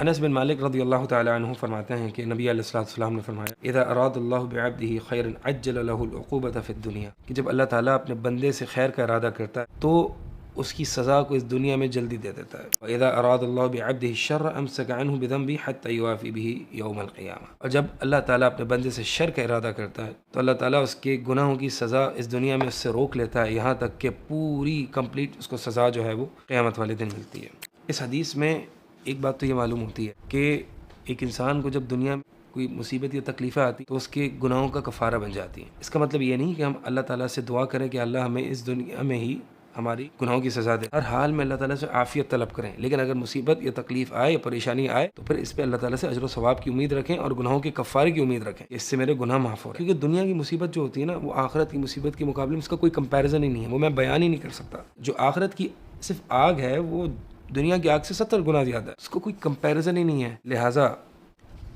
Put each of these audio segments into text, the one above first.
انس بن مالک رضی اللہ تعالی عنہ فرماتے ہیں کہ نبی علیہ الصلوۃ والسلام نے فرمایا اذا اراد اللہ بعبده خیرا عجل له العقوبۃ فی الدنیا، کہ جب اللہ تعالیٰ اپنے بندے سے خیر کا ارادہ کرتا ہے تو اس کی سزا کو اس دنیا میں جلدی دے دیتا ہے. واذا اراد اللہ بعبده الشر امسک عنه بذنبه حتى يوافي به یوم القیامہ، اور جب اللہ تعالیٰ اپنے بندے سے شر کا ارادہ کرتا ہے تو اللہ تعالیٰ اس کے گناہوں کی سزا اس دنیا میں اس سے روک لیتا ہے یہاں تک کہ پوری کمپلیٹ اس کو سزا جو ہے وہ قیامت والے دن ملتی ہے. اس حدیث میں ایک بات تو یہ معلوم ہوتی ہے کہ ایک انسان کو جب دنیا میں کوئی مصیبت یا تکلیفیں آتی تو اس کے گناہوں کا کفارہ بن جاتی ہیں. اس کا مطلب یہ نہیں کہ ہم اللہ تعالیٰ سے دعا کریں کہ اللہ ہمیں اس دنیا میں ہی ہماری گناہوں کی سزا دے. ہر حال میں اللہ تعالیٰ سے عافیت طلب کریں، لیکن اگر مصیبت یا تکلیف آئے یا پریشانی آئے تو پھر اس پہ اللہ تعالیٰ سے اجر و ثواب کی امید رکھیں اور گناہوں کے کفارے کی امید رکھیں، اس سے میرے گناہ معاف ہو رہے ہیں. کیونکہ دنیا کی مصیبت جو ہوتی ہے نا وہ آخرت کی مصیبت کے مقابلے میں اس کا کوئی کمپیریزن ہی نہیں ہے، وہ میں بیان ہی نہیں کر سکتا. جو آخرت کی صرف آگ ہے وہ دنیا کی آگ سے 70 گنا زیادہ ہے، اس کو کوئی کمپیریزن ہی نہیں ہے. لہٰذا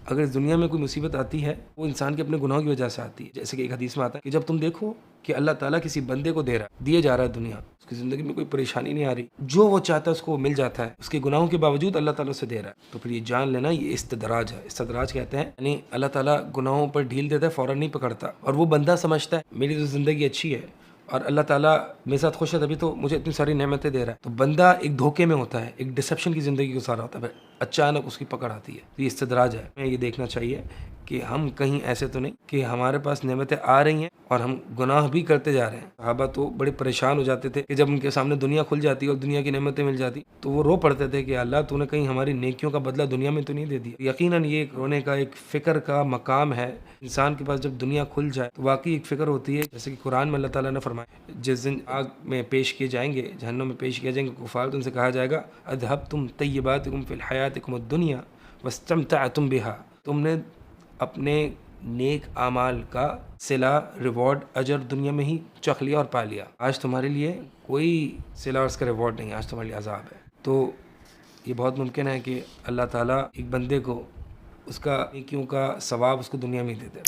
اگر اس دنیا میں کوئی مصیبت آتی ہے وہ انسان کے اپنے گناہوں کی وجہ سے آتی ہے. جیسے کہ ایک حدیث میں آتا ہے کہ جب تم دیکھو کہ اللہ تعالیٰ کسی بندے کو دیے جا رہا ہے دنیا، اس کی زندگی میں کوئی پریشانی نہیں آ رہی، جو وہ چاہتا ہے اس کو مل جاتا ہے، اس کے گناہوں کے باوجود اللہ تعالیٰ سے دے رہا ہے، تو پھر یہ جان لینا یہ استدراج ہے. استدراج کہتے ہیں یعنی اللہ تعالیٰ گناہوں پر ڈھیل دیتا ہے، فوراً نہیں پکڑتا، اور وہ بندہ سمجھتا ہے میری تو زندگی اچھی ہے اور اللہ تعالیٰ میرے ساتھ خوش ہے تبھی تو مجھے اتنی ساری نعمتیں دے رہا ہے. تو بندہ ایک دھوکے میں ہوتا ہے، ایک ڈسیپشن کی زندگی گزارا ہوتا ہے، اچانک اس کی پکڑ آتی ہے. یہ استدراج ہے. ہمیں یہ دیکھنا چاہیے کہ ہم کہیں ایسے تو نہیں کہ ہمارے پاس نعمتیں آ رہی ہیں اور ہم گناہ بھی کرتے جا رہے ہیں. صحابہ تو بڑے پریشان ہو جاتے تھے کہ جب ان کے سامنے دنیا کھل جاتی اور دنیا کی نعمتیں مل جاتی تو وہ رو پڑتے تھے کہ اللہ تو نے کہیں ہماری نیکیوں کا بدلہ دنیا میں تو نہیں دے دیا. یقیناً یہ ایک رونے کا ایک فکر کا مقام ہے. انسان کے پاس جب دنیا کھل جائے تو واقعی ایک فکر ہوتی ہے، جیسے کہ قرآن میں اللہ تعالیٰ نے فرمایا جس دن آگ میں پیش کیے جائیں گے، جہنم میں پیش کیے جائیں گے کفار، تو ان سے کہا جائے گا اذھبتم طیباتکم فی الحیاتکم الدنیا واستمتعتم بہا، تم نے اپنے نیک اعمال کا صلہ، ریوارڈ، اجر دنیا میں ہی چکھ لیا اور پا لیا. آج تمہارے لیے کوئی صلہ اور اس کا ریوارڈ نہیں، آج تمہارے لیے عذاب ہے. تو یہ بہت ممکن ہے کہ اللہ تعالیٰ ایک بندے کو اس کا نیکیوں کا ثواب اس کو دنیا میں ہی دے دے.